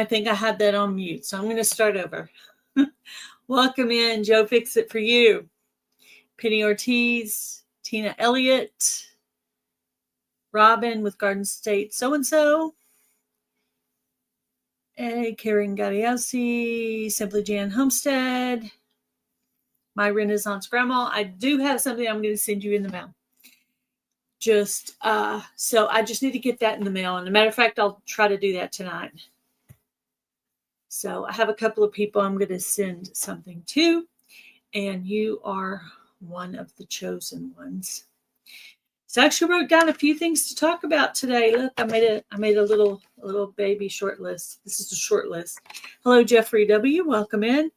I think I had that on mute, so I'm going to start over. Welcome in, Joe Fix It For You, Penny Ortiz, Tina Elliott, Robin with Garden State So-and-so, Karen Gadielsi, Simply Jan Homestead, My Renaissance Grandma. I do have something I'm going to send you in the mail. So I just need to get that in the mail. And as a matter of fact, I'll try to do that tonight. So I have a couple of people I'm going to send something to, and you are one of the chosen ones. So I actually wrote down a few things to talk about today. Look, I made a little baby short list. This is a short list. Hello, Jeffrey W. Welcome in.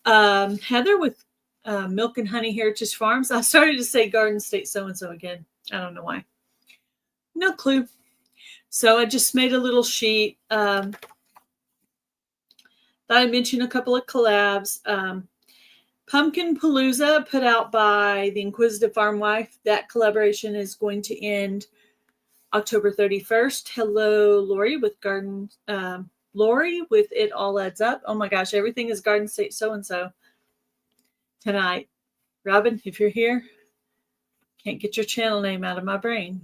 Heather with Milk and Honey Heritage Farms. I started to say Garden State So-and-so again. I don't know why. No clue. So I just made a little sheet. Thought I'd mention a couple of collabs. Pumpkin Palooza put out by the Inquisitive Farm Wife. That collaboration is going to end October 31st. Hello, Lori with Lori with It All Adds Up. Oh my gosh, everything is Garden State So-and-so tonight. Robin, if you're here, can't get your channel name out of my brain.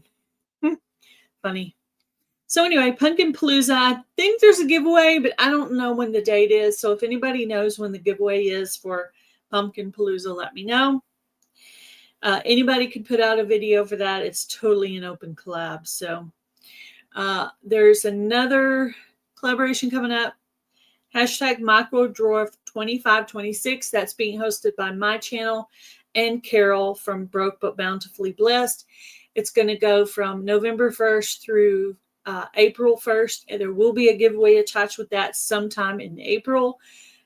Funny. So anyway, Pumpkin Palooza, I think there's a giveaway, but I don't know when the date is. So if anybody knows when the giveaway is for Pumpkin Palooza, let me know. Anybody could put out a video for that. It's totally an open collab. So there's another collaboration coming up. Hashtag Micro Drawer 2526. That's being hosted by my channel and Carol from Broke But Bountifully Blessed. It's going to go from November 1st through April 1st, and there will be a giveaway attached with that sometime in April.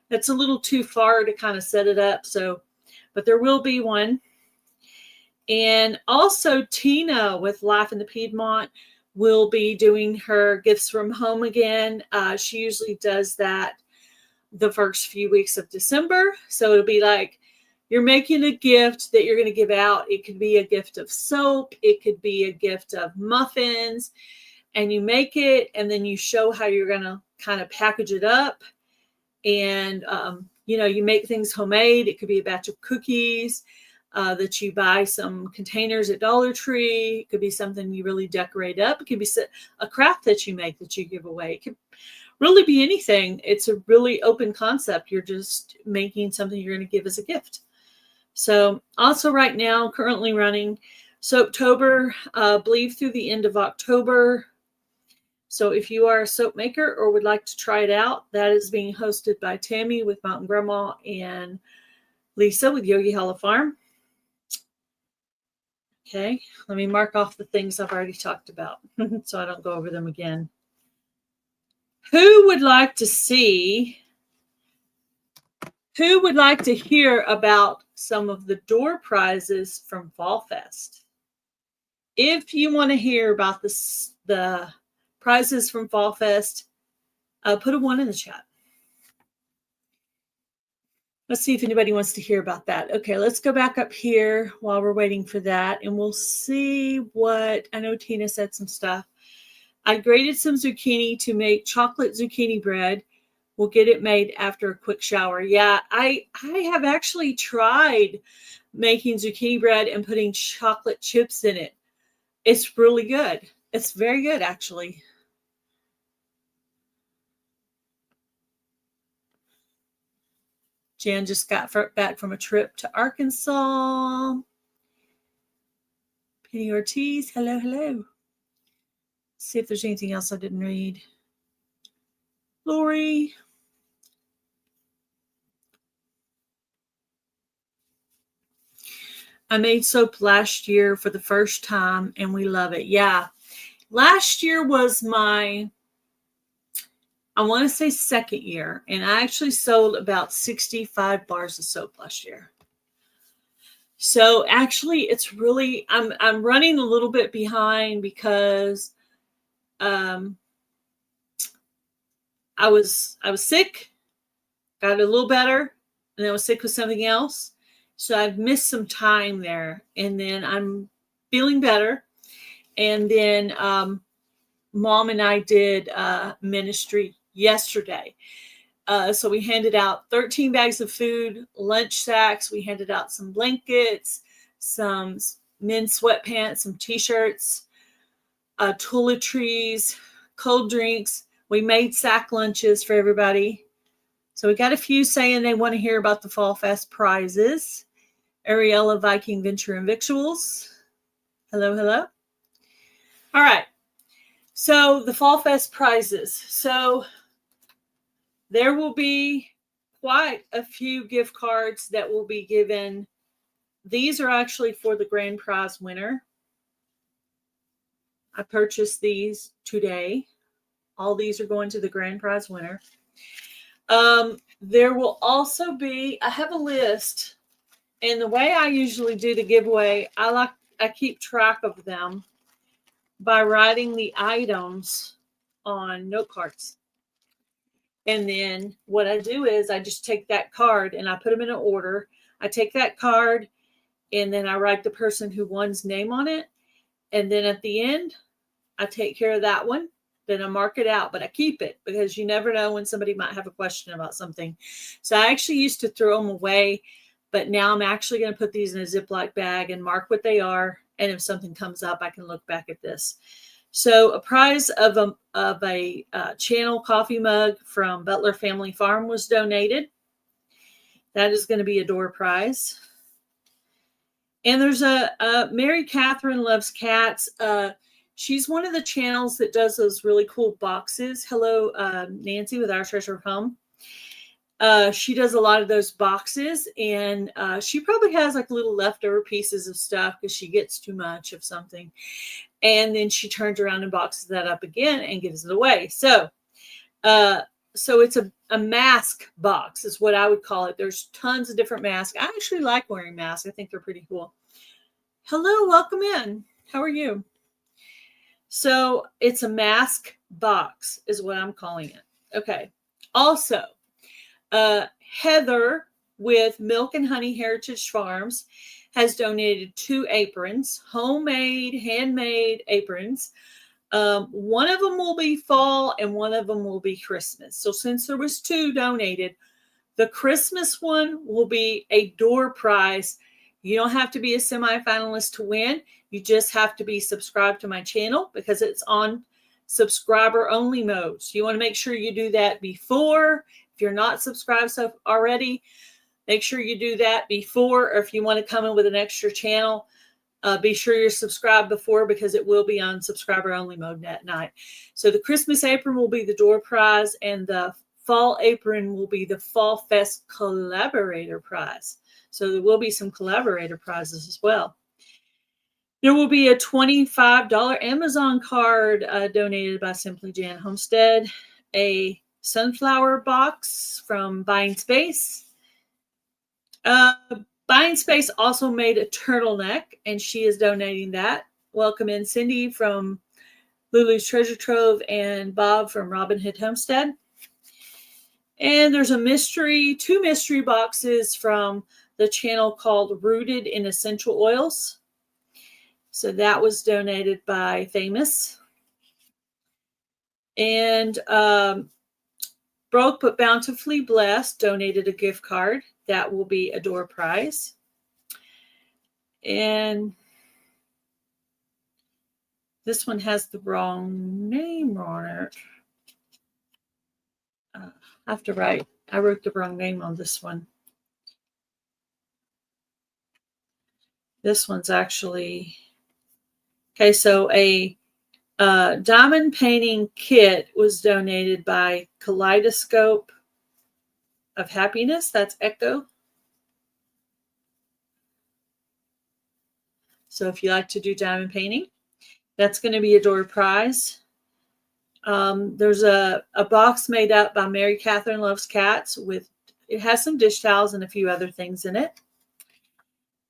That's a little too far to kind of set it up, but there will be one. And also Tina with Life in the Piedmont will be doing her gifts from home again. She usually does that the first few weeks of December. So it'll be like you're making a gift that you're going to give out. It could be a gift of soap. It could be a gift of muffins. And you make it, and then you show how you're going to kind of package it up. And, you make things homemade. It could be a batch of cookies that you buy some containers at Dollar Tree. It could be something you really decorate up. It could be a craft that you make that you give away. It could really be anything. It's a really open concept. You're just making something you're going to give as a gift. So also right now, currently running Soaptober, believe through the end of October. So if you are a soap maker or would like to try it out, that is being hosted by Tammy with Mountain Grandma and Lisa with Yogi Hollow Farm. Okay, let me mark off the things I've already talked about so I don't go over them again. Who would like to hear about some of the door prizes from Fall Fest? If you want to hear about the prizes from Fall Fest, put a 1 in the chat. Let's see if anybody wants to hear about that. Okay, let's go back up here while we're waiting for that, and we'll see what, I know Tina said some stuff. I grated some zucchini to make chocolate zucchini bread. We'll get it made after a quick shower. Yeah, I have actually tried making zucchini bread and putting chocolate chips in it. It's really good. It's very good, actually. Jan just got back from a trip to Arkansas. Penny Ortiz, hello, hello. See if there's anything else I didn't read. Lori. I made soap last year for the first time, and we love it. Yeah. Last year was my, I want to say, second year, and I actually sold about 65 bars of soap last year. So actually, it's really, I'm running a little bit behind because I was sick, got a little better, and I was sick with something else. So I've missed some time there, and then I'm feeling better. And then Mom and I did ministry yesterday. So we handed out 13 bags of food, lunch sacks. We handed out some blankets, some men's sweatpants, some t-shirts, toiletries, cold drinks. We made sack lunches for everybody. So we got a few saying they want to hear about the Fall Fest prizes. Ariella Viking Venture and Victuals. Hello, hello. All right. So the Fall Fest prizes. So there will be quite a few gift cards that will be given. These are actually for the grand prize winner. I purchased these today. All these are going to the grand prize winner. There will also be, I have a list, and the way I usually do the giveaway, I keep track of them by writing the items on note cards. And then what I do is I just take that card and I put them in an order. I take that card and then I write the person who won's name on it. And then at the end, I take care of that one. Then I mark it out, but I keep it because you never know when somebody might have a question about something. So I actually used to throw them away, but now I'm actually going to put these in a Ziploc bag and mark what they are. And if something comes up, I can look back at this. So a prize of a Channel coffee mug from Butler Family Farm was donated. That is going to be a door prize. And there's a Mary Catherine Loves Cats. She's one of the channels that does those really cool boxes. Hello, Nancy with Our Treasure Home. She does a lot of those boxes, and she probably has like little leftover pieces of stuff because she gets too much of something. And then she turns around and boxes that up again and gives it away. So it's a mask box is what I would call it. There's tons of different masks. I actually like wearing masks. I think they're pretty cool. Hello, welcome in. How are you? So it's a mask box is what I'm calling it. Okay. Also, Heather with Milk and Honey Heritage Farms has donated 2 aprons, homemade, handmade aprons. One of them will be fall and one of them will be Christmas. So since there was 2 donated, the Christmas one will be a door prize. You don't have to be a semifinalist to win. You just have to be subscribed to my channel because it's on subscriber only mode. So you want to make sure you do that before. If you're not subscribed already, make sure you do that before. Or if you want to come in with an extra channel, be sure you're subscribed before because it will be on subscriber only mode that night. So the Christmas apron will be the door prize and the fall apron will be the Fall Fest collaborator prize. So there will be some collaborator prizes as well. There will be a $25 Amazon card donated by Simply Jan Homestead, a sunflower box from Buying Space. Buying Space also made a turtleneck, and she is donating that. Welcome in Cindy from Lulu's Treasure Trove and Bob from Robin Hood Homestead. And there's 2 mystery boxes from the channel called Rooted in Essential Oils. So that was donated by Famous. And Broke but Bountifully Blessed donated a gift card. That will be a door prize. And this one has the wrong name on it. I have to write. I wrote the wrong name on this one. This one's actually... Okay, so a diamond painting kit was donated by Kaleidoscope of Happiness. That's Echo. So if you like to do diamond painting, that's going to be a door prize. There's a box made up by Mary Catherine Loves Cats it has some dish towels and a few other things in it.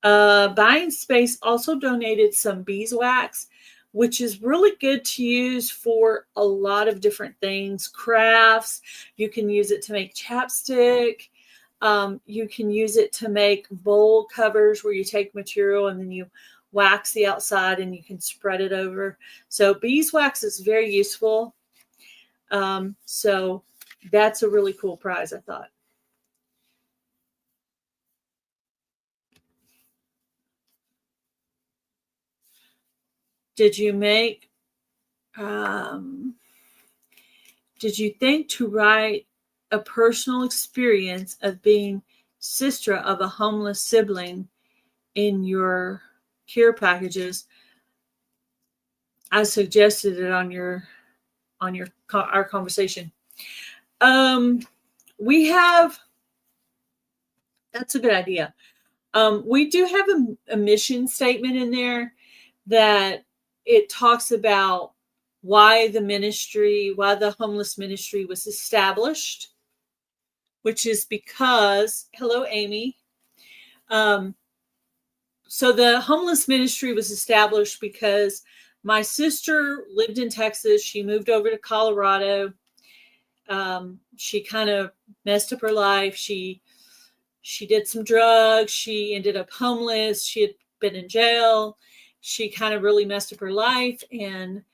Buying Space also donated some beeswax, which is really good to use for a lot of different things. Crafts. You can use it to make chapstick. You can use it to make bowl covers where you take material and then you wax the outside and you can spread it over. So beeswax is very useful. So That's a really cool prize, I thought. Did you think to write a personal experience of being sister of a homeless sibling in your care packages? I suggested it on our conversation. We have, that's a good idea. We do have a mission statement in there that it talks about why the homeless ministry was established, which is because, hello, Amy. So the homeless ministry was established because my sister lived in Texas. She moved over to Colorado. She kind of messed up her life. She did some drugs. She ended up homeless. She had been in jail. She kind of really messed up her life. And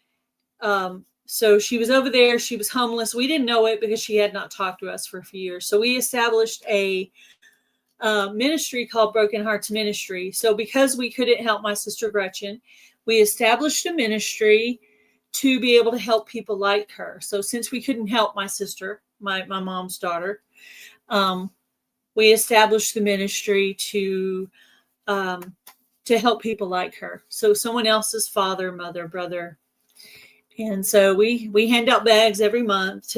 so she was over there. She was homeless. We didn't know it because she had not talked to us for a few years. So we established a ministry called Broken Hearts Ministry. So because we couldn't help my sister Gretchen, we established a ministry to be able to help people like her. So since we couldn't help my sister, my mom's daughter, we established the ministry to help people like her. So someone else's father, mother, brother. And so we hand out bags every month.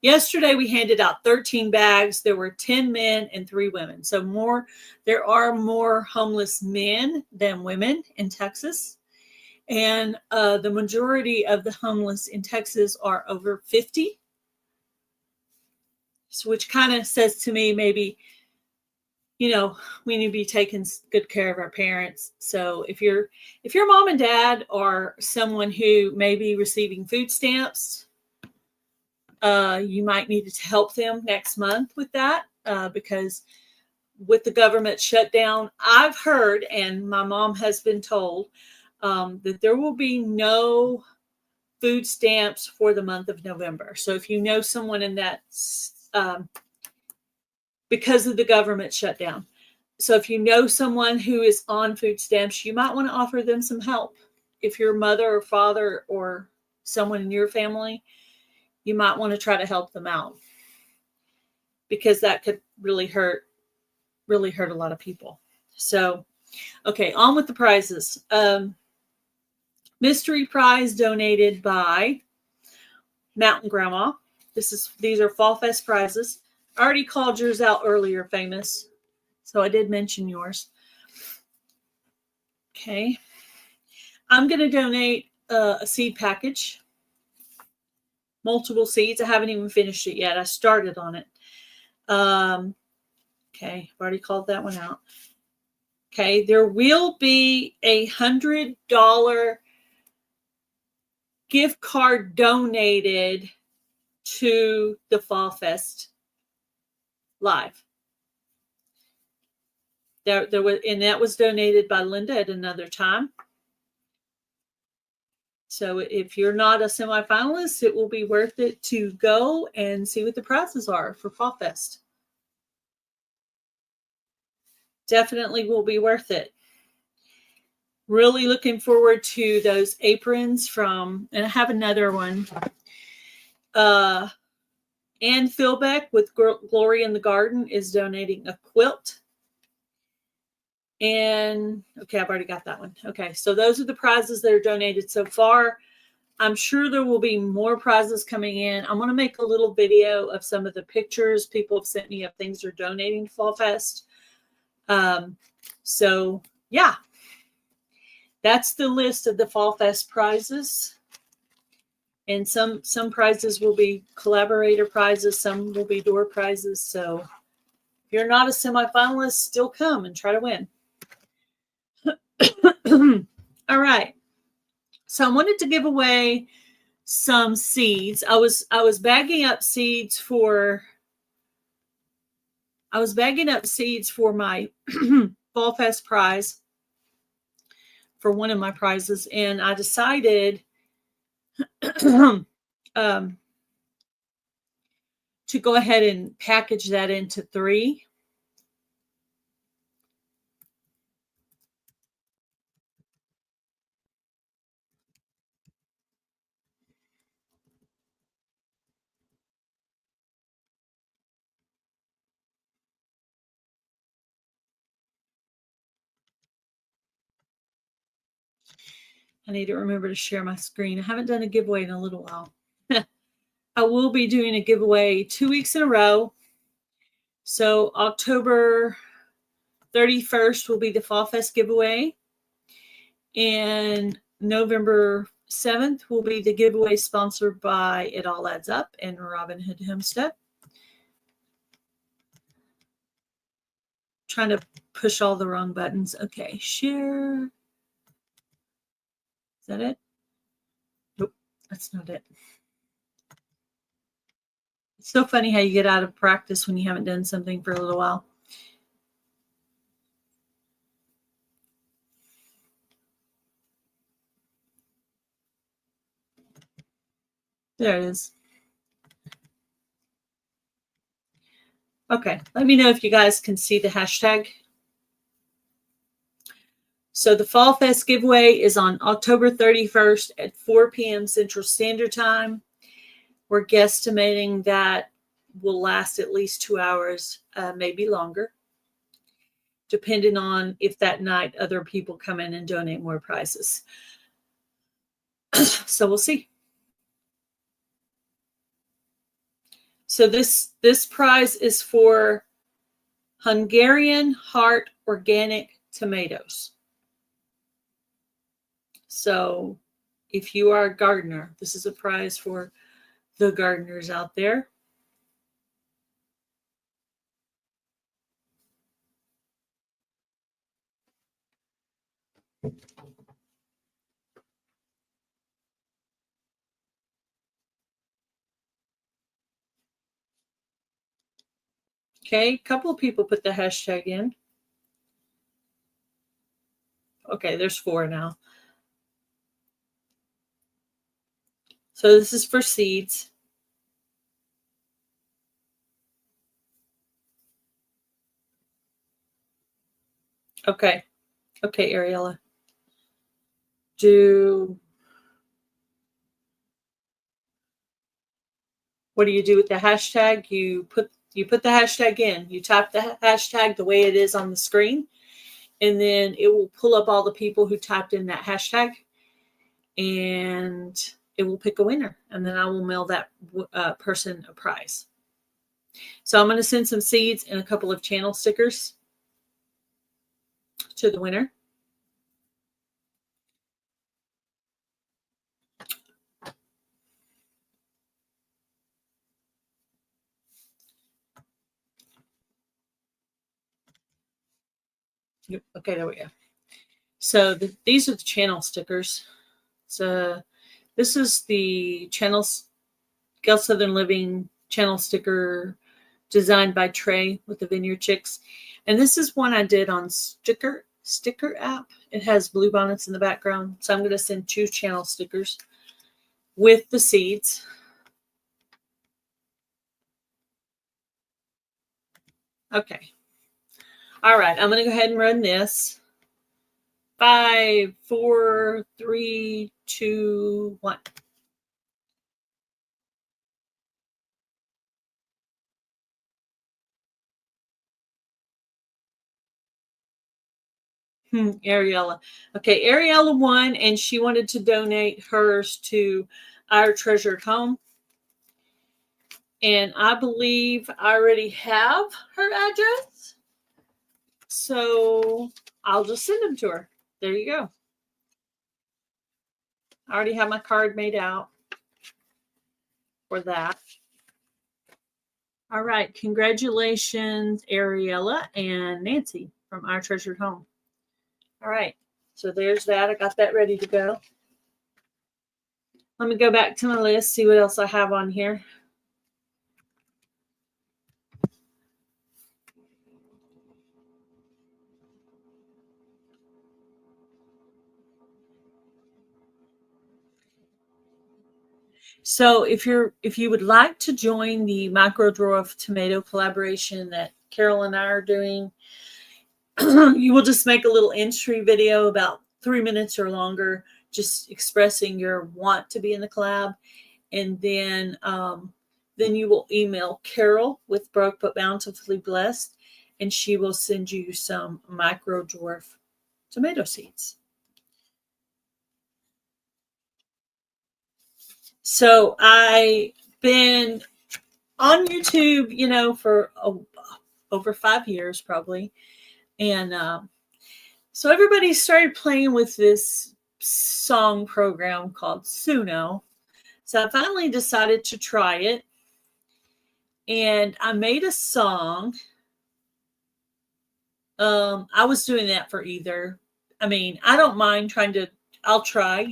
Yesterday we handed out 13 bags. There were 10 men and 3 women. So there are more homeless men than women in Texas. And the majority of the homeless in Texas are over 50. So which kind of says to me, maybe, we need to be taking good care of our parents. So if your mom and dad are someone who may be receiving food stamps, you might need to help them next month with that, because with the government shutdown, I've heard, and my mom has been told, that there will be no food stamps for the month of November. So if you know someone in that, because of the government shutdown. So if you know someone who is on food stamps, you might want to offer them some help. If your mother or father or someone in your family, you might want to try to help them out, because that could really hurt a lot of people. So, okay, on with the prizes. Mystery prize donated by Mountain Grandma. These are Fall Fest prizes. I already called yours out earlier, Famous. So I did mention yours. Okay. I'm going to donate a seed package. Multiple seeds. I haven't even finished it yet. I started on it. Okay. I've already called that one out. Okay. There will be a $100 gift card donated to the Fall Fest Live. That was donated by Linda at another time. So if you're not a semifinalist, it will be worth it to go and see what the prizes are for Fall Fest. Definitely will be worth it. Really looking forward to those aprons and I have another one. Ann Philbeck with Glory in the Garden is donating a quilt. And okay, I've already got that one. Okay, so those are the prizes that are donated so far. I'm sure there will be more prizes coming in. I'm going to make a little video of some of the pictures people have sent me of things they're donating to Fall Fest. So yeah, that's the list of the Fall Fest prizes. And some prizes will be collaborator prizes. Some will be door prizes. So if you're not a semifinalist, still come and try to win. All right. So I wanted to give away some seeds. I was bagging up seeds for my Fall Fest prize, for one of my prizes, and I decided to go ahead and package that into 3. I need to remember to share my screen. I haven't done a giveaway in a little while. I will be doing a giveaway 2 weeks in a row. So October 31st will be the Fall Fest giveaway. And November 7th will be the giveaway sponsored by It All Adds Up and Robin Hood Homestead. Trying to push all the wrong buttons. Okay, share. Is that it? Nope, that's not it. It's so funny how you get out of practice when you haven't done something for a little while. There it is. Okay, let me know if you guys can see the hashtag. So the Fall Fest giveaway is on October 31st at 4 p.m. Central Standard Time. We're guesstimating that will last at least 2 hours, maybe longer, depending on if that night other people come in and donate more prizes. So we'll see. So this prize is for Hungarian Heart Organic Tomatoes. So if you are a gardener, this is a prize for the gardeners out there. Okay, a couple of people put the hashtag in. Okay, there's 4 now. So this is for seeds. Okay. Okay, Ariella. What do you do with the hashtag? You put the hashtag in. You type the hashtag the way it is on the screen, and then it will pull up all the people who typed in that hashtag, and it will pick a winner, and then I will mail that person a prize. So I'm going to send some seeds and a couple of channel stickers to the winner. Okay, there we go. So these are the channel stickers. So this is the Gale Southern Living channel sticker designed by Trey with the Vineyard Chicks. And this is one I did on Sticker app. It has bluebonnets in the background. So I'm going to send 2 channel stickers with the seeds. Okay. All right. I'm going to go ahead and run this. 5, 4, 3, 2, 1. Ariella. Okay, Ariella won, and she wanted to donate hers to Our Treasured Home. And I believe I already have her address. So I'll just send them to her. There you go. I already have my card made out for that. All right. Congratulations, Ariella and Nancy from Our Treasured Home. All right. So there's that. I got that ready to go. Let me go back to my list, see what else I have on here. So if you would like to join the Micro Dwarf Tomato collaboration that Carol and I are doing, you will just make a little entry video about 3 minutes or longer, just expressing your want to be in the collab, and then you will email Carol with Broke But Bountifully Blessed, and she will send you some Micro Dwarf tomato seeds. So I've been on YouTube, for over 5 years probably. And so everybody started playing with this song program called Suno. So I finally decided to try it. And I made a song. I was doing that for either. I mean, I don't mind I'll try,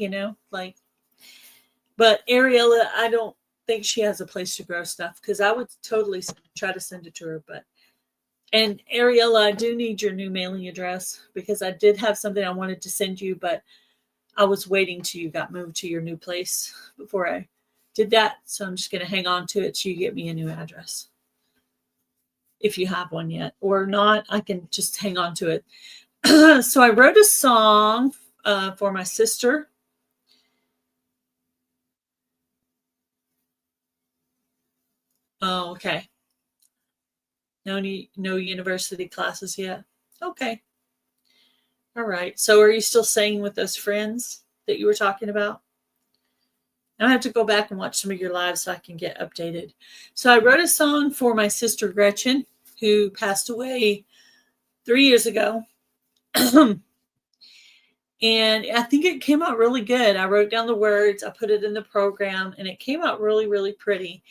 but Ariella, I don't think she has a place to grow stuff, because I would totally try to send it to her. And Ariella, I do need your new mailing address, because I did have something I wanted to send you, but I was waiting till you got moved to your new place before I did that. So I'm just going to hang on to it till you get me a new address. If you have one yet, or not, I can just hang on to it. So I wrote a song for my sister. Oh, okay. No university classes yet. Okay. All right. So are you still singing with those friends that you were talking about? I have to go back and watch some of your lives so I can get updated. So I wrote a song for my sister Gretchen, who passed away 3 years ago. And I think it came out really good. I wrote down the words, I put it in the program, and it came out really, really pretty.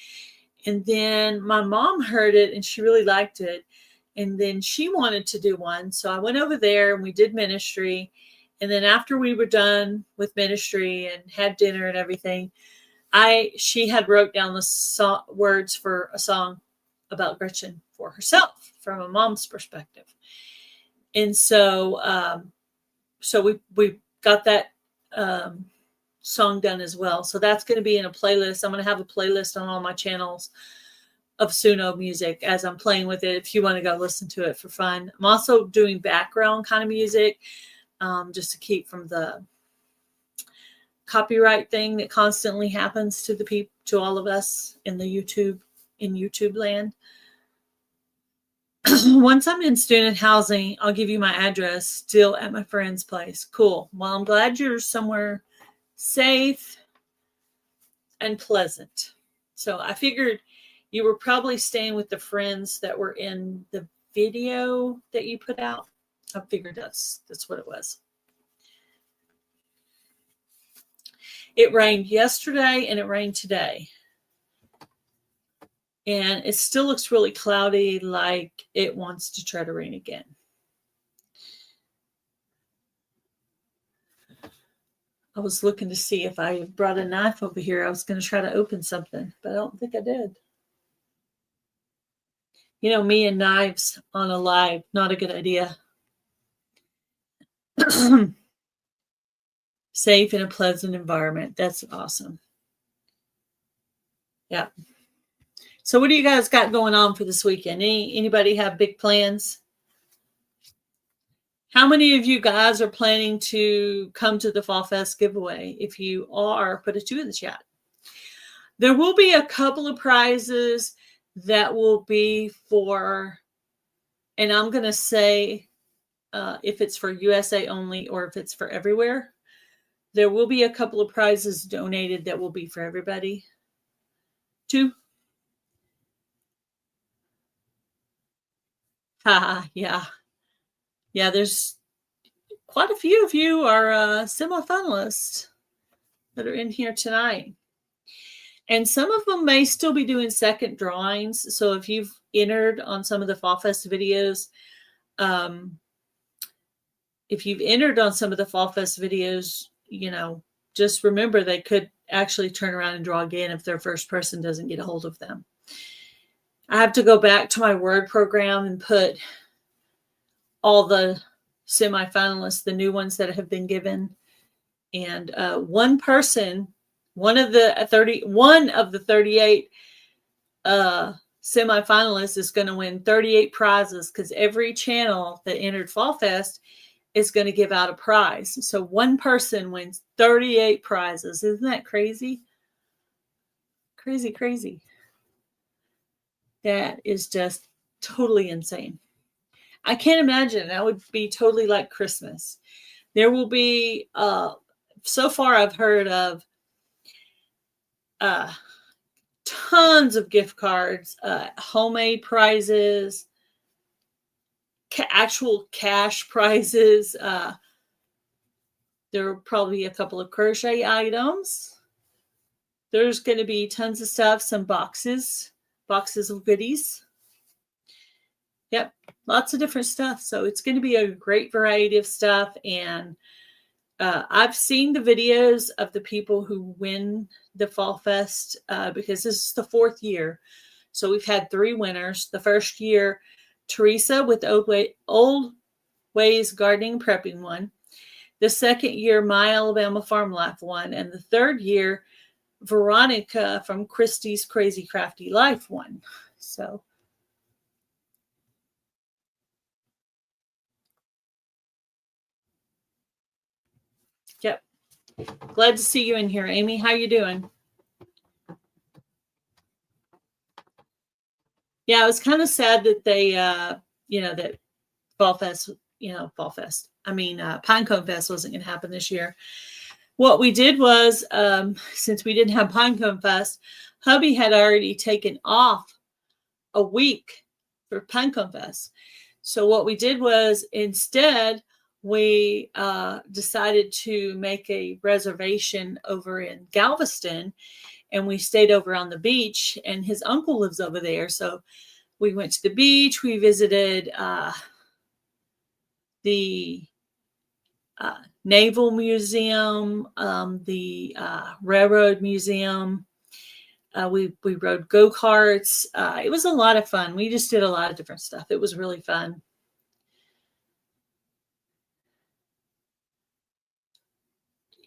And then my mom heard it and she really liked it. And then she wanted to do one. So I went over there and we did ministry. And then after we were done with ministry and had dinner and everything, she had wrote down the words for a song about Gretchen for herself from a mom's perspective. And so we got that song done as well. So that's going to be in a playlist. I'm going to have a playlist on all my channels of Suno music as I'm playing with it, if you want to go listen to it for fun. I'm also doing background kind of music, just to keep from the copyright thing that constantly happens to all of us in YouTube land. Once I'm in student housing, I'll give you my address, still at my friend's place. Cool. Well, I'm glad you're somewhere safe and pleasant. So I figured you were probably staying with the friends that were in the video that you put out. I figured that's what it was. It rained yesterday and it rained today. And it still looks really cloudy, like it wants to try to rain again. I was looking to see if I brought a knife over here. I was going to try to open something, but I don't think I did. Me and knives on a live, not a good idea. Safe in a pleasant environment. That's awesome. Yeah. So what do you guys got going on for this weekend? Anybody have big plans? How many of you guys are planning to come to the Fall Fest giveaway? If you are, put a 2 in the chat. There will be a couple of prizes that will be for, and I'm going to say if it's for USA only or if it's for everywhere. There will be a couple of prizes donated that will be for everybody. 2. Yeah. Yeah, there's quite a few of you are semi-finalists that are in here tonight. And some of them may still be doing second drawings. So if you've entered on some of the Fall Fest videos, just remember they could actually turn around and draw again if their first person doesn't get a hold of them. I have to go back to my Word program and put all the semi-finalists, the new ones that have been given. And one person One of the 38 semifinalists is going to win 38 prizes because every channel that entered Fall Fest is going to give out a prize. So one person wins 38 prizes. Isn't that crazy? Crazy, crazy. That is just totally insane. I can't imagine. That would be totally like Christmas. There will be, so far I've heard of tons of gift cards, homemade prizes, actual cash prizes. There will probably be a couple of crochet items. There's going to be tons of stuff, some boxes of goodies. Yep, lots of different stuff. So it's going to be a great variety of stuff. And I've seen the videos of the people who win the Fall Fest because this is the 4th year. So we've had 3 winners. The first year, Teresa with Old Ways Gardening Prepping won. The second year, My Alabama Farm Life won. And the third year, Veronica from Christie's Crazy Crafty Life won. So yep. Glad to see you in here, Amy. How you doing? Yeah, it was kind of sad that they, that Fall Fest, Pinecone Fest wasn't going to happen this year. What we did was, since we didn't have Pinecone Fest, hubby had already taken off a week for Pinecone Fest. So what we did was instead, we decided to make a reservation over in Galveston, and we stayed over on the beach, and his uncle lives over there. So we went to the beach. We visited the Naval Museum, the Railroad Museum. We rode go-karts. It was a lot of fun. We just did a lot of different stuff. It was really fun.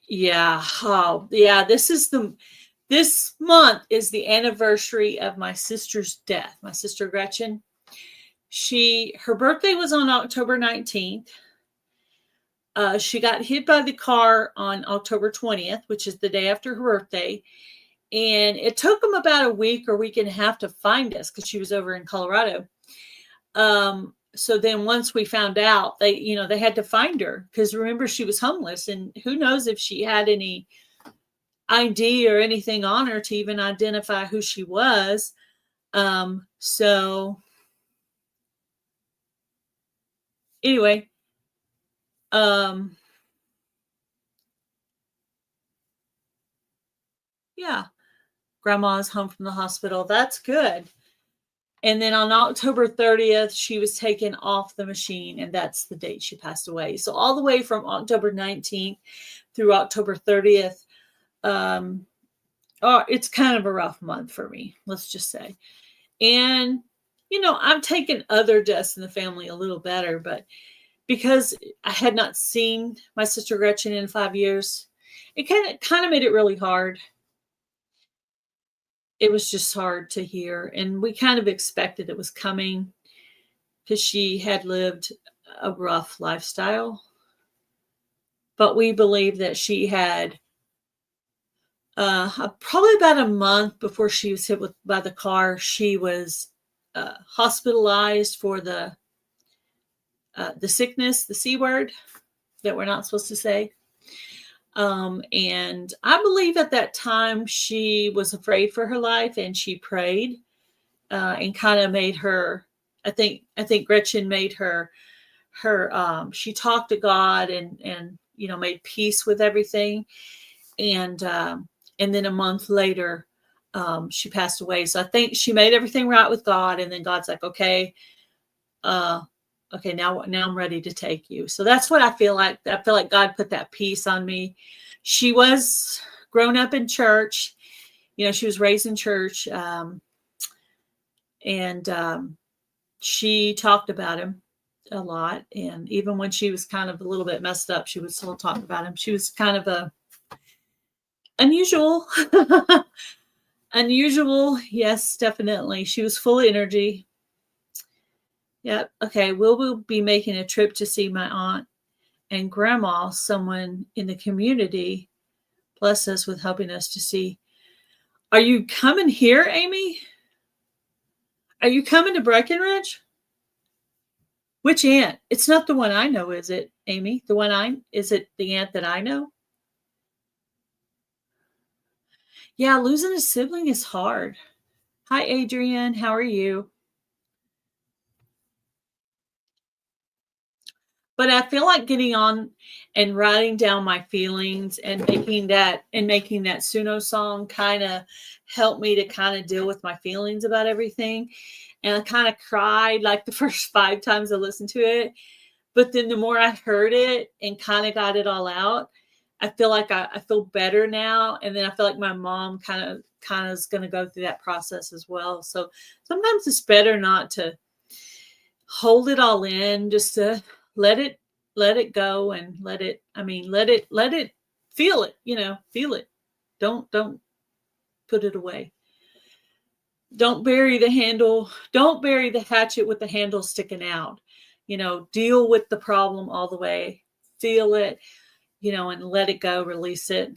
Yeah. Oh, yeah. This month is the anniversary of my sister's death. My sister Gretchen. Her birthday was on October 19th. She got hit by the car on October 20th, which is the day after her birthday. And it took them about a week or week and a half to find us because she was over in Colorado. So then once we found out, they had to find her because remember, she was homeless, and who knows if she had any ID or anything on her to even identify who she was. So anyway, yeah, grandma's home from the hospital. That's good. And then on October 30th, she was taken off the machine, and that's the date she passed away. So all the way from October 19th through October 30th, it's kind of a rough month for me, let's just say. And, I've taken other deaths in the family a little better, but because I had not seen my sister Gretchen in 5 years, it kind of made it really hard. It was just hard to hear. And we kind of expected it was coming because she had lived a rough lifestyle. But we believe that she had probably about a month before she was hit by the car, she was hospitalized for the sickness, the C word that we're not supposed to say. And I believe at that time she was afraid for her life, and she prayed and kind of made her. I think Gretchen made her. She talked to God and made peace with everything, and then a month later, she passed away. So I think she made everything right with God, and then God's like, okay, now I'm ready to take you. So that's what I feel like. I feel like God put that peace on me. She was grown up in church. She was raised in church. And she talked about him a lot. And even when she was kind of a little bit messed up, she would still talk about him. She was kind of Unusual. Unusual. Yes, definitely. She was full of energy. Yep. Okay. We'll be making a trip to see my aunt and grandma. Someone in the community bless us with helping us to see. Are you coming here, Amy? Are you coming to Breckenridge? Which aunt? It's not the one I know, is it, Amy? Is it the aunt that I know? Yeah, losing a sibling is hard. Hi, Adrian. How are you? But I feel like getting on and writing down my feelings and making that Suno song kind of helped me to kind of deal with my feelings about everything. And I kind of cried like the first 5 times I listened to it. But then the more I heard it and kind of got it all out, I feel like I feel better now. And then I feel like my mom kind of is going to go through that process as well. So sometimes it's better not to hold it all in, just to let it go and let it feel it, feel it. Don't put it away. Don't bury the hatchet with the handle sticking out. Deal with the problem all the way. Feel it, and let it go, release it.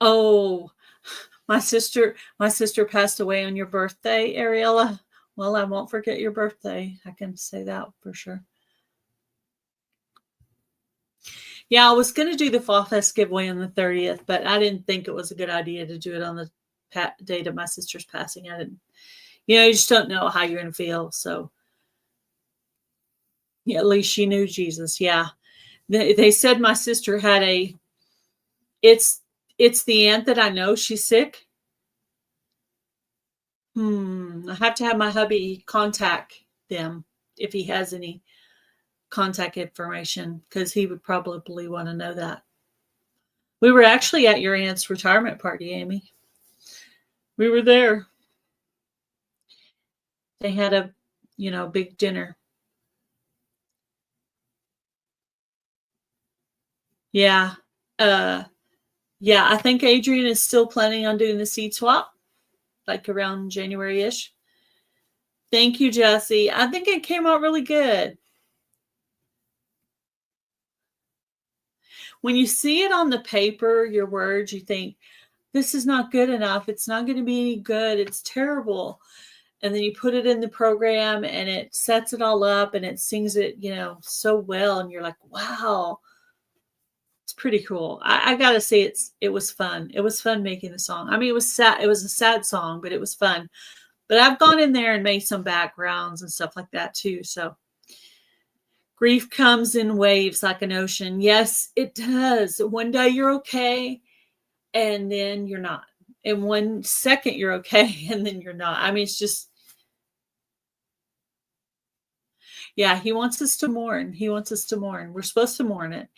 Oh, my sister passed away on your birthday, Ariella. Well, I won't forget your birthday. I can say that for sure. Yeah, I was going to do the Fall Fest giveaway on the 30th, but I didn't think it was a good idea to do it on the date of my sister's passing. I didn't, you just don't know how you're going to feel. So, yeah, at least she knew Jesus. Yeah. They said my sister had it's the aunt that I know. She's sick. I have to have my hubby contact them if he has any contact information, because he would probably want to know that. We were actually at your aunt's retirement party, Amy. We were there. They had a, big dinner. Yeah. Yeah, I think Adrian is still planning on doing the seed swap, like around January-ish. Thank you, Jesse. I think it came out really good. When you see it on the paper, your words, you think, this is not good enough. It's not going to be any good. It's terrible. And then you put it in the program and it sets it all up and it sings it, so well. And you're like, wow, it's pretty cool. I gotta say, it was fun. It was fun making the song. I mean, it was sad. It was a sad song, but it was fun. But I've gone in there and made some backgrounds and stuff like that too. So grief comes in waves like an ocean. Yes, it does. One day you're okay, and then you're not. In 1 second you're okay, and then you're not. I mean, it's just, yeah, he wants us to mourn. He wants us to mourn. We're supposed to mourn it.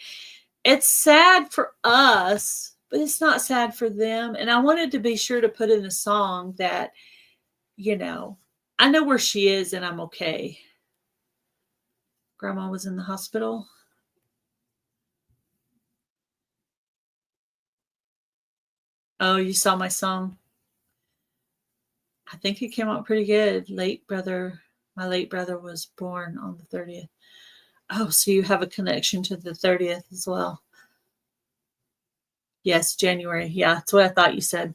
It's sad for us, but it's not sad for them. And I wanted to be sure to put in a song that, I know where she is and I'm okay. Grandma was in the hospital. Oh, you saw my song? I think it came out pretty good. My late brother was born on the 30th. Oh, so you have a connection to the 30th as well. Yes, January. Yeah, that's what I thought you said.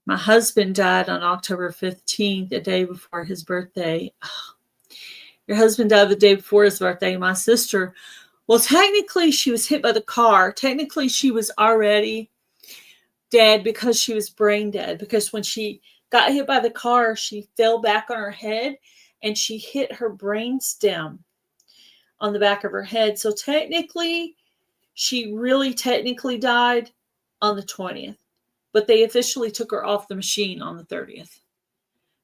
My husband died on October 15th, the day before his birthday. Oh, your husband died the day before his birthday. My sister, well, technically she was hit by the car. Technically she was already dead because she was brain dead. Because when she got hit by the car, she fell back on her head and she hit her brain stem on the back of her head. So technically, she really technically died on the 20th, but they officially took her off the machine on the 30th.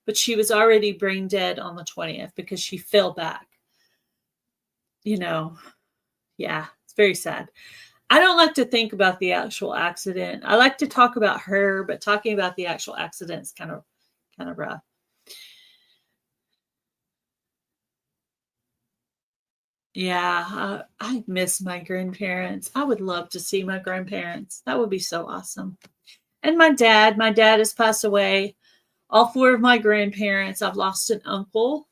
But she was already brain dead on the 20th because she fell back. Yeah, it's very sad. I don't like to think about the actual accident. I like to talk about her, but talking about the actual accident is kind of rough. Yeah, I miss my grandparents. I would love to see my grandparents. That would be so awesome. And my dad has passed away. All four of my grandparents. I've lost an uncle.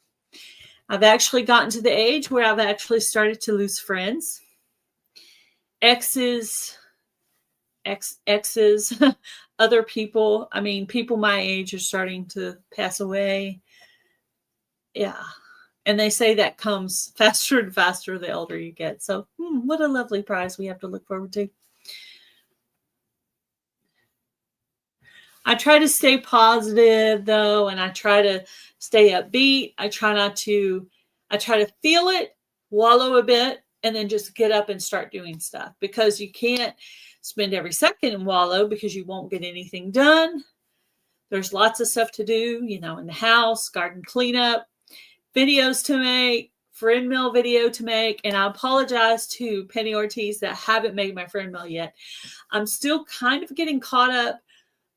I've actually gotten to the age where I've actually started to lose friends. Exes, exes, other people. I mean, people my age are starting to pass away. Yeah. And they say that comes faster and faster the older you get. So, what a lovely prize we have to look forward to. I try to stay positive though, and I try to stay upbeat. I try to feel it, wallow a bit, and then just get up and start doing stuff because you can't spend every second in wallow because you won't get anything done. There's lots of stuff to do, in the house, garden cleanup, videos to make, friend mail video to make. And I apologize to Penny Ortiz that I haven't made my friend mail yet. I'm still kind of getting caught up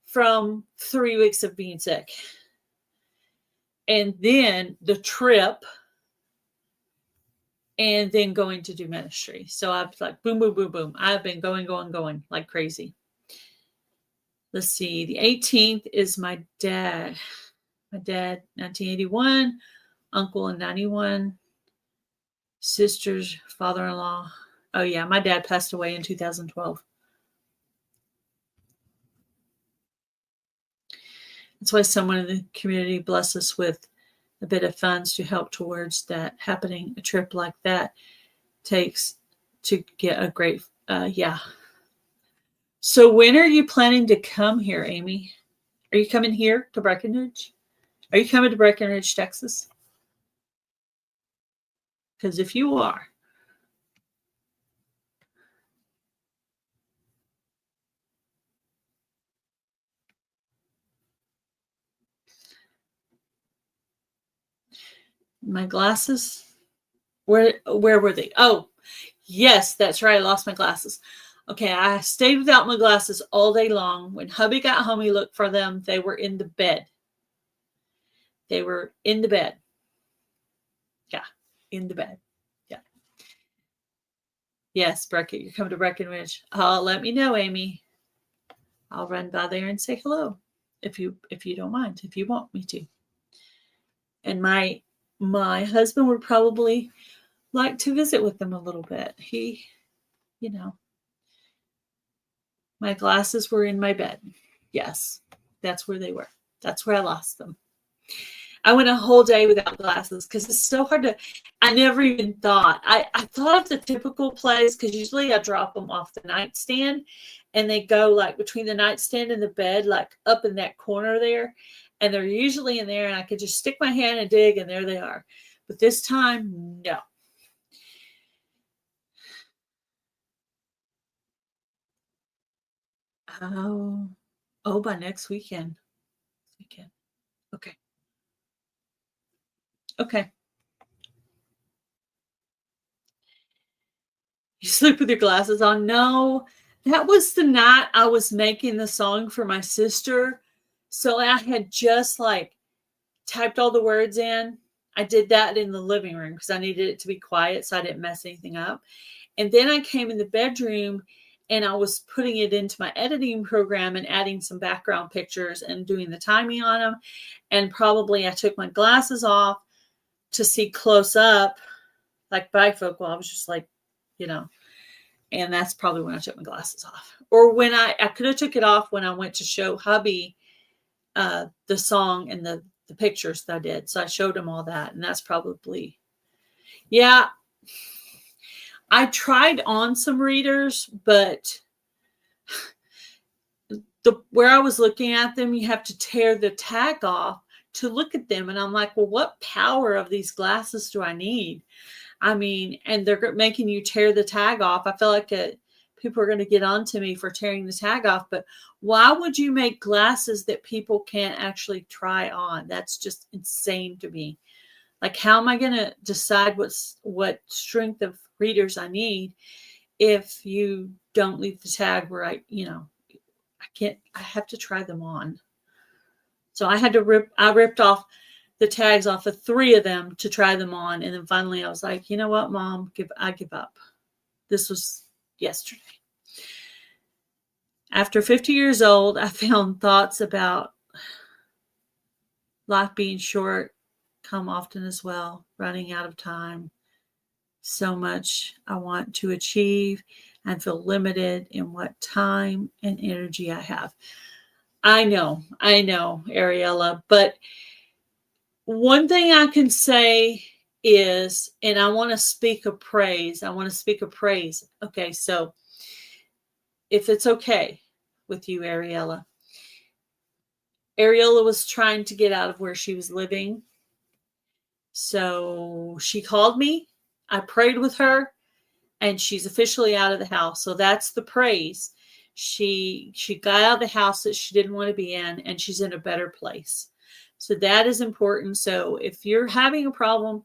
from 3 weeks of being sick. And then the trip, and then going to do ministry. So I've like boom, boom, boom, boom. I've been going like crazy. Let's see. The 18th is my dad. My dad, 1981. Uncle in 91. Sister's father-in-law. Oh yeah, my dad passed away in 2012. That's why someone in the community blessed us with a bit of funds to help towards that happening. A trip like that takes to get a great, yeah. So when are you planning to come here, Amy? Are you coming here to Breckenridge? Are you coming to Breckenridge, Texas? Because if you are, my glasses, where were they? Oh, yes, that's right. I lost my glasses. Okay, I stayed without my glasses all day long. When hubby got home, he looked for them. They were in the bed. They were in the bed. Yeah, in the bed. Yeah. Yes, Brecken, you're coming to Breckenridge. Let me know, Amy. I'll run by there and say hello if you don't mind, if you want me to. And my husband would probably like to visit with them a little bit. He, my glasses were in my bed. Yes, that's where they were. That's where I lost them. I went a whole day without glasses because it's so hard to. I never even thought. I thought of the typical place because usually I drop them off the nightstand and they go like between the nightstand and the bed, like up in that corner there. And they're usually in there and I could just stick my hand and dig and there they are. But this time, no. By next weekend. Okay. Okay. You sleep with your glasses on? No, that was the night I was making the song for my sister. So I had just like typed all the words in. I did that in the living room because I needed it to be quiet so I didn't mess anything up. And then I came in the bedroom and I was putting it into my editing program and adding some background pictures and doing the timing on them. And probably I took my glasses off to see close up, like bifocal. I was just like, and that's probably when I took my glasses off. Or when I could have took it off when I went to show hubby the song and the pictures that I did. So I showed him all that. And that's probably, yeah. I tried on some readers, but where I was looking at them, you have to tear the tag off to look at them. And I'm like, well, what power of these glasses do I need? I mean, and they're making you tear the tag off. I feel like people are going to get on to me for tearing the tag off, but why would you make glasses that people can't actually try on? That's just insane to me. Like, how am I going to decide what strength of readers I need if you don't leave the tag where I have to try them on. So I ripped off the tags off of 3 of them to try them on. And then finally I was like, you know what, Mom, I give up. This was yesterday. After 50 years old, I found thoughts about life being short come often as well, running out of time. So much I want to achieve and feel limited in what time and energy I have. I know, Ariella, but one thing I can say is, and I want to speak a praise. Okay, so if it's okay with you, Ariella was trying to get out of where she was living. So she called me. I prayed with her, and she's officially out of the house. So that's the praise. She got out of the house that she didn't want to be in, and she's in a better place. So that is important. So if you're having a problem,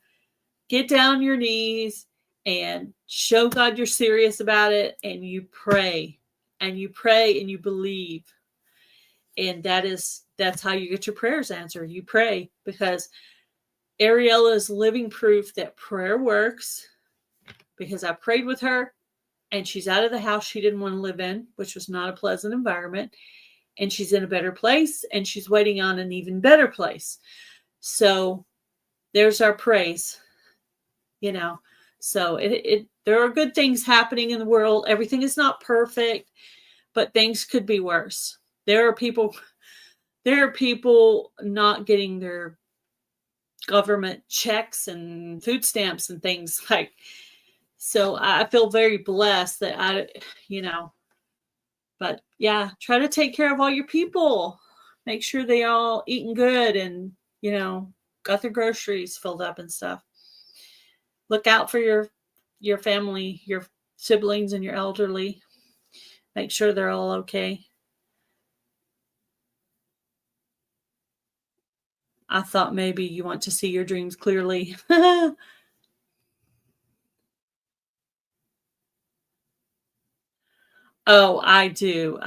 get down on your knees and show God you're serious about it, and you pray and you believe. And that's how you get your prayers answered. You pray, because Ariella is living proof that prayer works, because I prayed with her and she's out of the house she didn't want to live in, which was not a pleasant environment. And she's in a better place, and she's waiting on an even better place. So there's our praise, So there are good things happening in the world. Everything is not perfect, but things could be worse. There are people not getting their government checks and food stamps and things like. So I feel very blessed that but yeah, try to take care of all your people. Make sure they all eating good and, got their groceries filled up and stuff. Look out for your family, your siblings and your elderly. Make sure they're all okay. I thought maybe you want to see your dreams clearly. Oh, I do.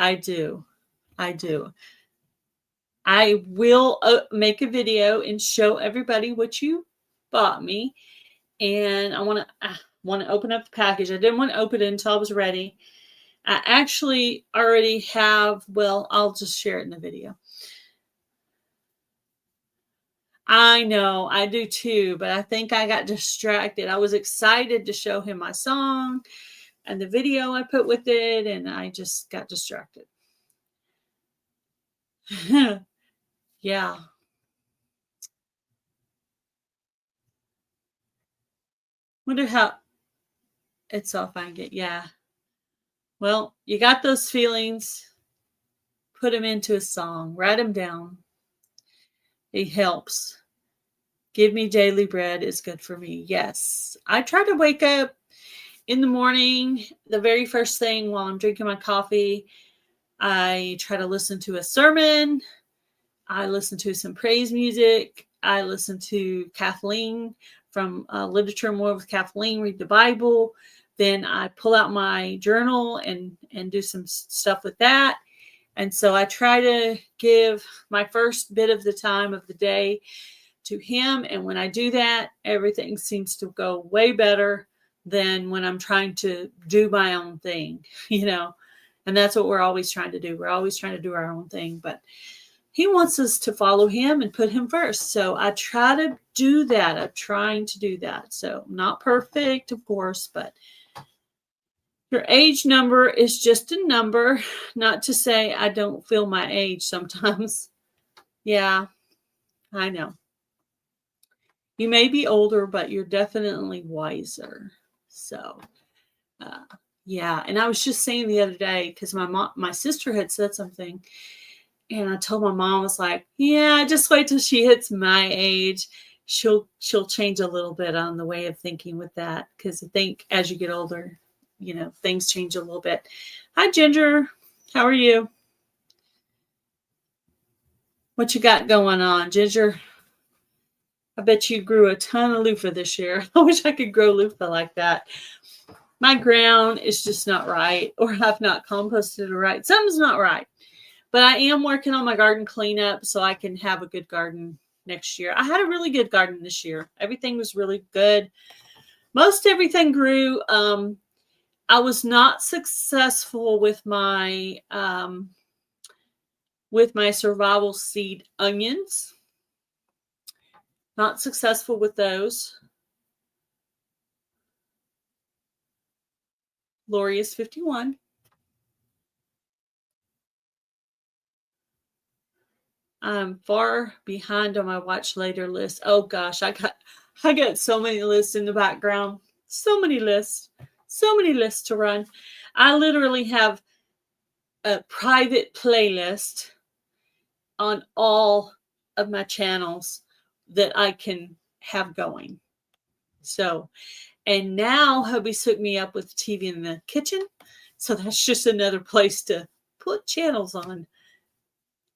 I will make a video and show everybody what you bought me. And I want to open up the package. I didn't want to open it until I was ready. I actually already have, I'll just share it in the video. I know, I do too, but I think I got distracted. I was excited to show him my song and the video I put with it, and I just got distracted. Yeah. Wonder how it's all fine. Yeah. Well, you got those feelings. Put them into a song. Write them down. It helps. Give me daily bread is good for me. Yes. I try to wake up in the morning, the very first thing while I'm drinking my coffee. I try to listen to a sermon. I listen to some praise music. I listen to Kathleen from Literature More with Kathleen, read the Bible. Then I pull out my journal and do some stuff with that. And so I try to give my first bit of the time of the day to him. And when I do that, everything seems to go way better than when I'm trying to do my own thing, and that's what we're always trying to do. We're always trying to do our own thing, but he wants us to follow him and put him first. So I try to do that. I'm trying to do that. So not perfect, of course, but your age number is just a number, not to say I don't feel my age sometimes. Yeah, I know. You may be older, but you're definitely wiser. So, yeah. And I was just saying the other day, because my sister had said something, and I told my mom, I was like, yeah, just wait till she hits my age. She'll change a little bit on the way of thinking with that, because I think as you get older, things change a little bit. Hi, Ginger. How are you? What you got going on, Ginger? I bet you grew a ton of loofah this year. I wish I could grow loofah like that. My ground is just not right, or I've not composted it right. Something's not right. But I am working on my garden cleanup so I can have a good garden next year. I had a really good garden this year. Everything was really good. Most everything grew. I was not successful with my survival seed onions. Not successful with those. Lori is 51. I'm far behind on my watch later list. Oh gosh, I got so many lists in the background. So many lists. So many lists to run. I literally have a private playlist on all of my channels that I can have going. So, and now hubby's hooked me up with TV in the kitchen. So that's just another place to put channels on.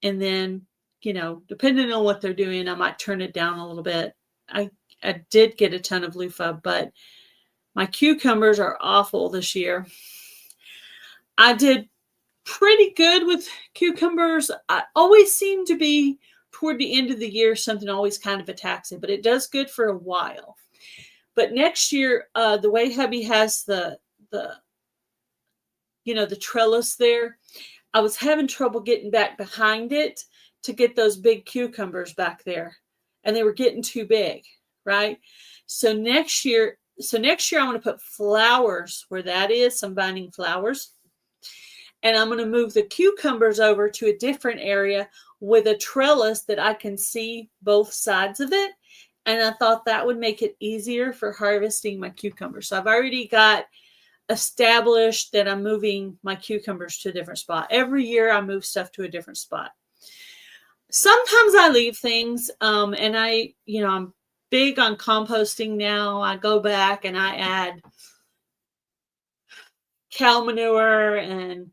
And then, you know, depending on what they're doing, I might turn it down a little bit. I did get a ton of loofah, but my cucumbers are awful this year. I did pretty good with cucumbers. I always seem to be toward the end of the year, something always kind of attacks it, but it does good for a while. But next year, the way hubby has the trellis there, I was having trouble getting back behind it to get those big cucumbers back there. And they were getting too big, right? So next year I'm going to put flowers where that is, some binding flowers. And I'm going to move the cucumbers over to a different area with a trellis that I can see both sides of it. And I thought that would make it easier for harvesting my cucumbers. So I've already got established that I'm moving my cucumbers to a different spot. Every year I move stuff to a different spot. Sometimes I leave things, and I'm big on composting now. I go back and I add cow manure and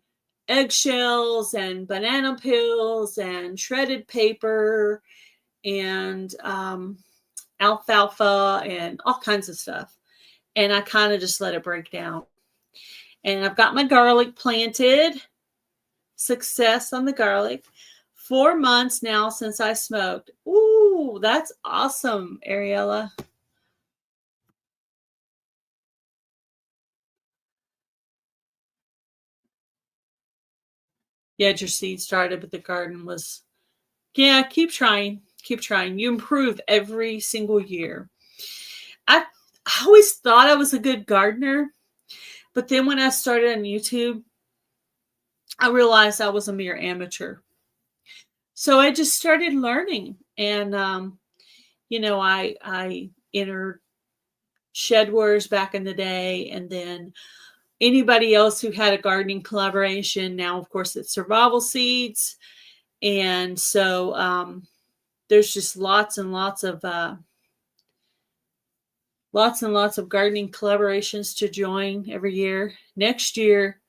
eggshells and banana peels and shredded paper and alfalfa and all kinds of stuff. And I kind of just let it break down. And I've got my garlic planted. Success on the garlic. 4 months now since I smoked. Ooh, that's awesome, Ariella. Yeah, your seed started, but the garden was, yeah, keep trying. Keep trying. You improve every single year. I always thought I was a good gardener, but then when I started on YouTube, I realized I was a mere amateur. So I just started learning, and I entered Shed Wars back in the day, and then anybody else who had a gardening collaboration. Now, of course, it's Survival Seeds, and so there's just lots and lots of gardening collaborations to join every year. Next year,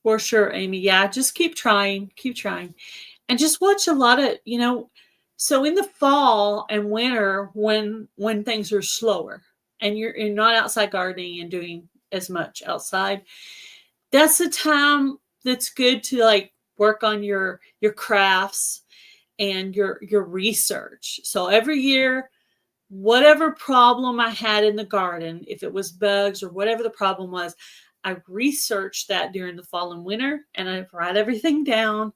for sure, Amy. Yeah, just keep trying, and just watch a lot of, so in the fall and winter when things are slower and you're not outside gardening and doing as much outside, that's the time that's good to like work on your crafts and your research. So every year, whatever problem I had in the garden, if it was bugs or whatever the problem was, I researched that during the fall and winter, and I write everything down.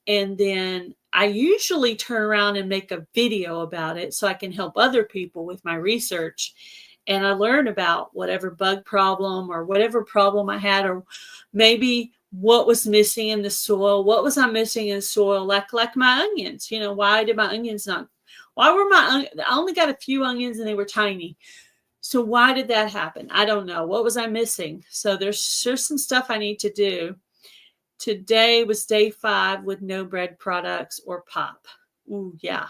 And then I usually turn around and make a video about it so I can help other people with my research. And I learn about whatever bug problem or whatever problem I had, or maybe what was missing in the soil. What was I missing in the soil? Like my onions, why did my onions not, I only got a few onions and they were tiny. So why did that happen? I don't know. What was I missing? So there's some stuff I need to do. Today was day 5 with no bread products or pop. Ooh, yeah.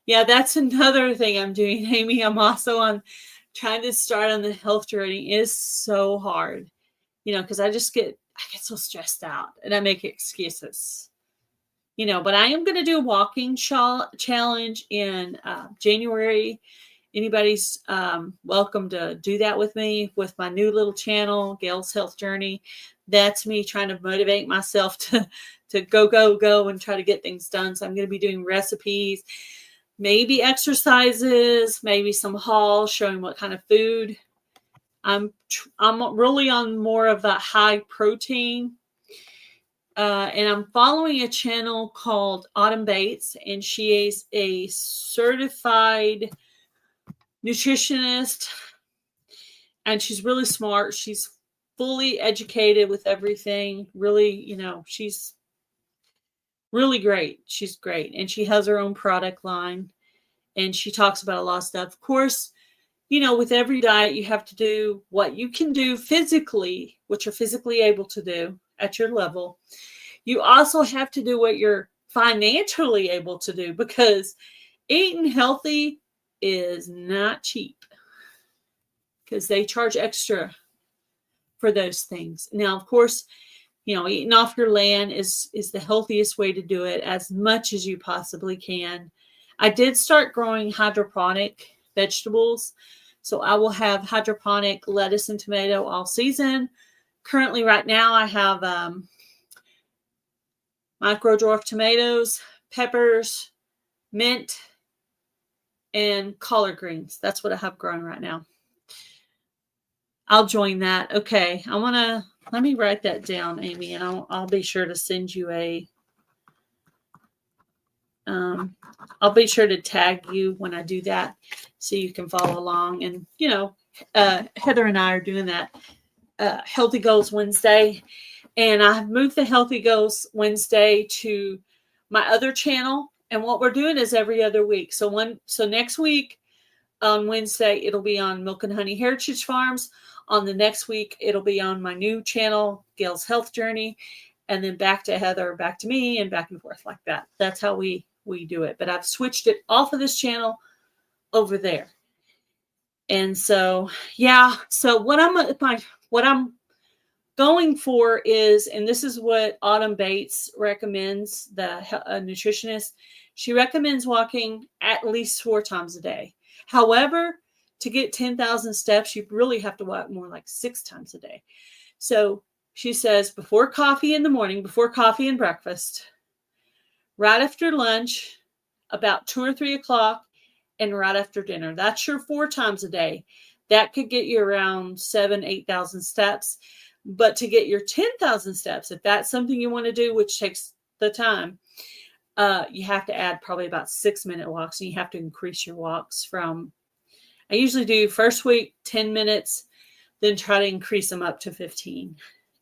Yeah, that's another thing I'm doing, Amy. I'm also trying to start on the health journey. It is so hard, because I get so stressed out and I make excuses, but I am going to do a walking challenge in January. Anybody's welcome to do that with me with my new little channel, Gail's Health Journey. That's me trying to motivate myself to go and try to get things done. So I'm going to be doing recipes, maybe exercises, maybe some hauls showing what kind of food. I'm really on more of a high protein. And I'm following a channel called Autumn Bates, and she is a certified nutritionist, and she's really smart. She's fully educated with everything. Really, she's really great. She's great. And she has her own product line, and she talks about a lot of stuff. Of course, with every diet, you have to do what you can do physically, what you're physically able to do at your level. You also have to do what you're financially able to do, because eating healthy is not cheap, because they charge extra for those things. Now, of course, eating off your land is the healthiest way to do it, as much as you possibly can. I did start growing hydroponic vegetables, so I will have hydroponic lettuce and tomato all season. Currently, right now, I have micro dwarf tomatoes, peppers, mint, and collard greens. That's what I have growing right now. I'll join that. Okay, let me write that down, Amy, and I'll be sure to send you I'll be sure to tag you when I do that, so you can follow along. And Heather and I are doing that Healthy Goals Wednesday, and I have moved the Healthy Goals Wednesday to my other channel. And what we're doing is every other week. So next week on Wednesday, it'll be on Milk and Honey Heritage Farms. On the next week, it'll be on my new channel, Gail's Health Journey, and then back to Heather, back to me, and back and forth like that. That's how we do it. But I've switched it off of this channel over there. And so, yeah. So what I'm going for is, and this is what Autumn Bates recommends, the nutritionist. She recommends walking at least 4 times a day. However, to get 10,000 steps, you really have to walk more like 6 times a day. So she says before coffee in the morning, before coffee and breakfast, right after lunch, about 2 or 3 o'clock, and right after dinner. That's your 4 times a day. That could get you around 7,000, 8,000 steps. But to get your 10,000 steps, if that's something you want to do, which takes the time, you have to add probably about 6-minute walks, and you have to increase your walks from, I usually do first week 10 minutes, then try to increase them up to 15.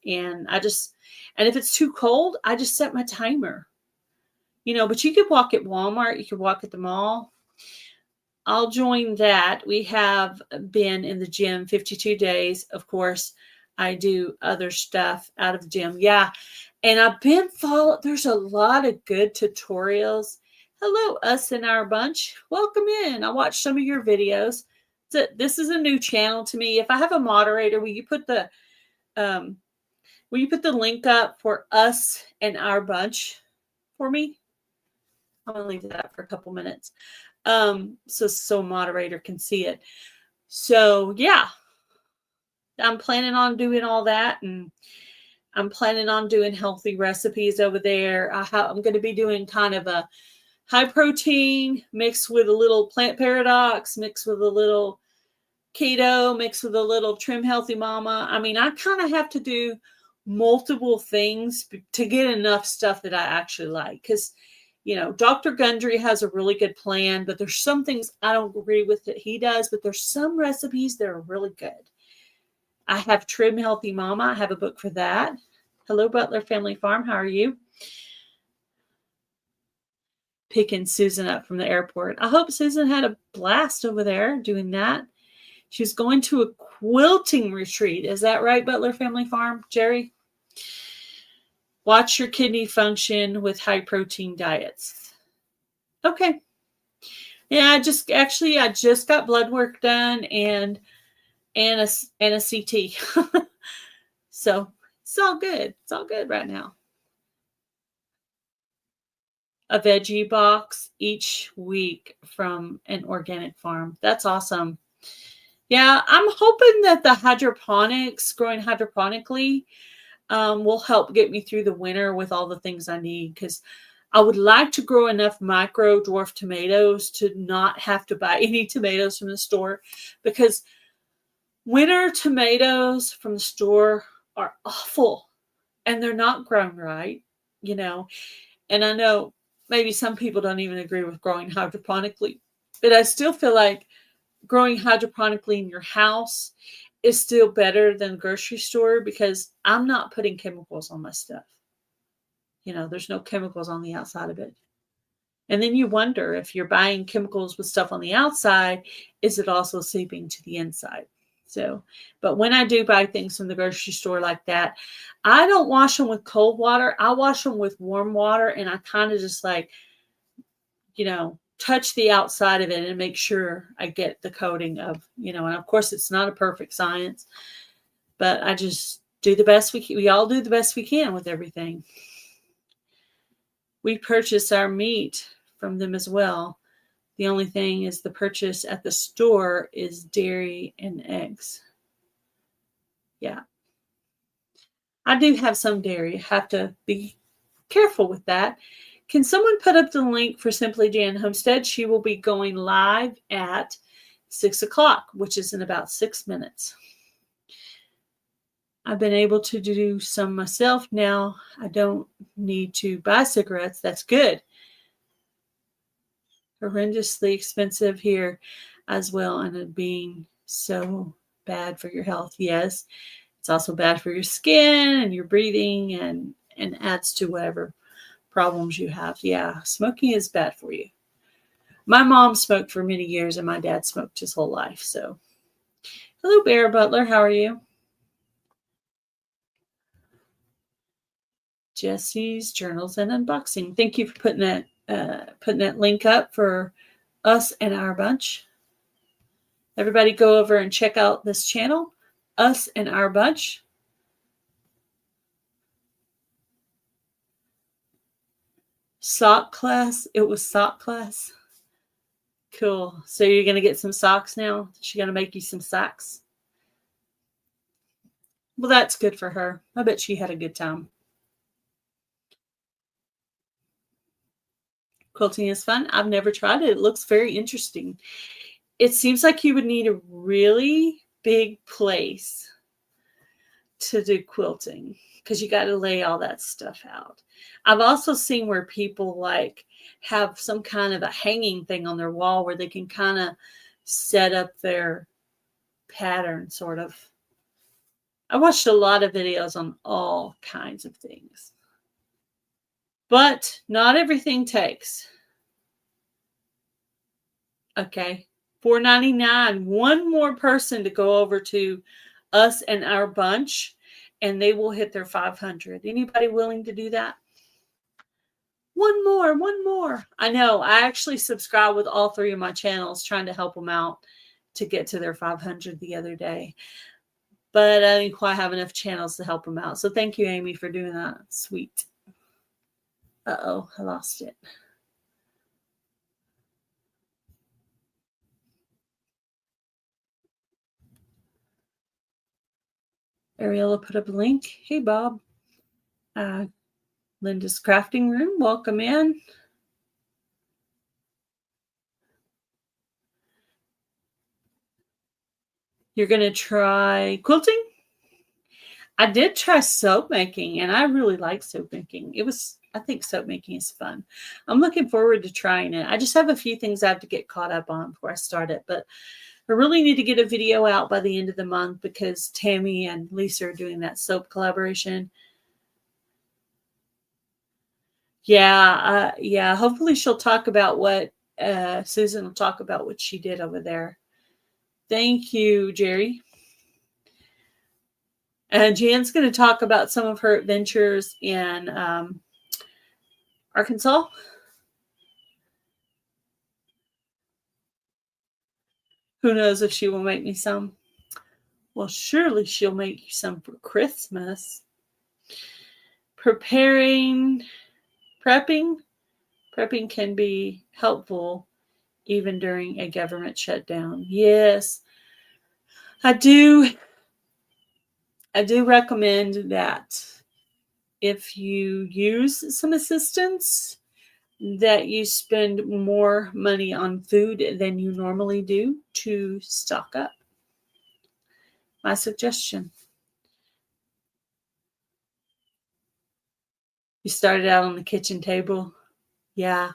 And if it's too cold, I just set my timer. But you could walk at Walmart, you could walk at the mall. I'll join that. We have been in the gym 52 days. Of course, I do other stuff out of the gym. Yeah. And I've been there's a lot of good tutorials. Hello, us in our bunch. Welcome in. I watched some of your videos. This is a new channel to me. If I have a moderator, will you put the link up for us and our bunch for me? I'm gonna leave that for a couple minutes. So a moderator can see it. So yeah, I'm planning on doing all that, and I'm planning on doing healthy recipes over there. I'm going to be doing kind of a high protein mixed with a little plant paradox, mixed with a little keto, mixed with a little trim healthy mama. I mean, I kind of have to do multiple things to get enough stuff that I actually like. Because, Dr. Gundry has a really good plan, but there's some things I don't agree with that he does, but there's some recipes that are really good. I have Trim Healthy Mama. I have a book for that. Hello, Butler Family Farm. How are you? Picking Susan up from the airport. I hope Susan had a blast over there doing that. She's going to a quilting retreat. Is that right, Butler Family Farm, Jerry? Watch your kidney function with high protein diets. Okay. Yeah, I just got blood work done and a CT. So it's all good. It's all good right now. A veggie box each week from an organic farm. That's awesome. Yeah, I'm hoping that the growing hydroponically, will help get me through the winter with all the things I need, because I would like to grow enough micro dwarf tomatoes to not have to buy any tomatoes from the store, because winter tomatoes from the store are awful and they're not grown right, you know. And I know maybe some people don't even agree with growing hydroponically, but I still feel like growing hydroponically in your house is still better than grocery store, because I'm not putting chemicals on my stuff. You know, there's no chemicals on the outside of it. And then you wonder, if you're buying chemicals with stuff on the outside, is it also seeping to the inside? So, but when I do buy things from the grocery store like that, I don't wash them with cold water. I wash them with warm water, and I kind of just like, touch the outside of it and make sure I get the coating of, and of course it's not a perfect science, but I just do the best we can. We all do the best we can with everything. We purchase our meat from them as well. The only thing is the purchase at the store is dairy and eggs. Yeah. I do have some dairy. I have to be careful with that. Can someone put up the link for Simply Jan Homestead? She will be going live at 6 o'clock, which is in about 6 minutes. I've been able to do some myself now. I don't need to buy cigarettes. That's good. Horrendously expensive here as well, and it being so bad for your health. Yes, it's also bad for your skin and your breathing, and adds to whatever problems you have. Yeah, smoking is bad for you. My mom smoked for many years, and my dad smoked his whole life. So, hello, Bear Butler. How are you? Jesse's Journals and Unboxing. Thank you for putting that link up for Us and Our Bunch. Everybody go over and check out this channel, Us and Our Bunch. Sock class. It was sock class. Cool. So you're going to get some socks now? She's going to make you some socks? Well, that's good for her. I bet she had a good time. Quilting is fun. I've never tried it. It looks very interesting. It seems like you would need a really big place to do quilting, because you got to lay all that stuff out. I've also seen where people like have some kind of a hanging thing on their wall where they can kind of set up their pattern, sort of. I watched a lot of videos on all kinds of things, but not everything takes. Okay, $4.99. One more person to go over to Us and Our Bunch, and they will hit their 500. Anybody willing to do that? One more. I know. I actually subscribed with all 3 of my channels, trying to help them out to get to their 500 the other day. But I didn't quite have enough channels to help them out. So thank you, Amy, for doing that. Sweet. Uh-oh, I lost it. Ariella put up a link. Hey, Bob. Linda's Crafting Room. Welcome in. You're going to try quilting? I did try soap making, and I really like soap making. I think soap making is fun. I'm looking forward to trying it. I just have a few things I have to get caught up on before I start it, but I really need to get a video out by the end of the month, because Tammy and Lisa are doing that soap collaboration. Yeah. Hopefully she'll talk about what Susan will talk about what she did over there. Thank you, Jerry. Jan's going to talk about some of her adventures in Arkansas. Who knows if she will make me some? Well, surely she'll make you some for Christmas. Prepping can be helpful even during a government shutdown. Yes, I do recommend that if you use some assistance, that you spend more money on food than you normally do to stock up. My suggestion. You started out on the kitchen table. Yeah.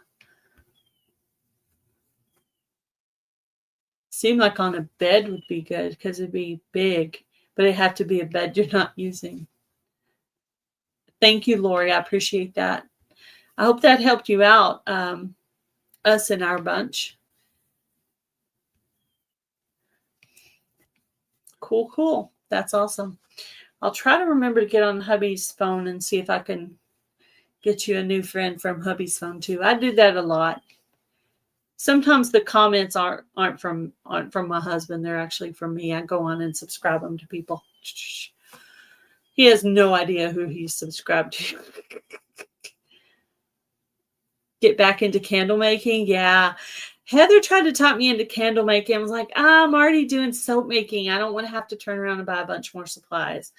Seemed like on a bed would be good because it'd be big, but it'd have to be a bed you're not using. Thank you, Lori. I appreciate that. I hope that helped you out, us and our bunch. Cool, cool. That's awesome. I'll try to remember to get on hubby's phone and see if I can get you a new friend from hubby's phone too. I do that a lot. Sometimes the comments aren't from my husband. They're actually from me. I go on and subscribe them to people. He has no idea who he's subscribed to. Get back into candle making. Yeah. Heather tried to talk me into candle making. I was like, I'm already doing soap making. I don't want to have to turn around and buy a bunch more supplies.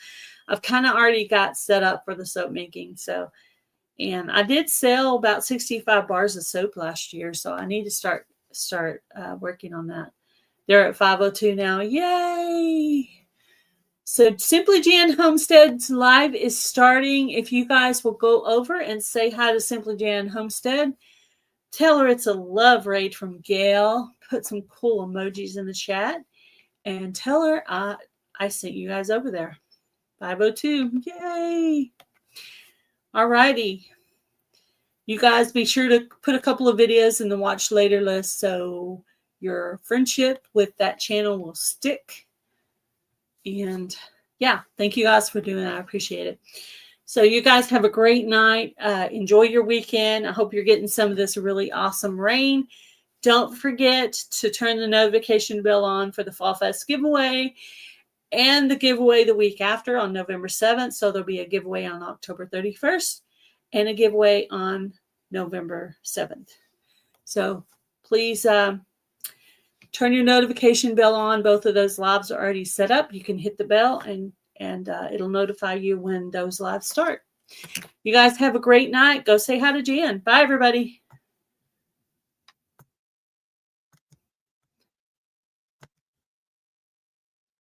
I've kind of already got set up for the soap making. So, and I did sell about 65 bars of soap last year. So I need to start working on that. They're at 502 now. Yay. So Simply Jan Homestead's live is starting. If you guys will go over and say hi to Simply Jan Homestead, tell her it's a love raid from Gail. Put some cool emojis in the chat and tell her I sent you guys over there. 502. Yay. All righty. You guys be sure to put a couple of videos in the watch later list so your friendship with that channel will stick. And yeah, thank you guys for doing that. I appreciate it. So you guys have a great night. Enjoy your weekend. I hope you're getting some of this really awesome rain. Don't forget to turn the notification bell on for the Fall Fest giveaway and the giveaway the week after on November 7th. So there'll be a giveaway on October 31st and a giveaway on November 7th. So please turn your notification bell on. Both of those lives are already set up. You can hit the bell and it'll notify you when those lives start. You guys have a great night. Go say hi to Jan. Bye, everybody.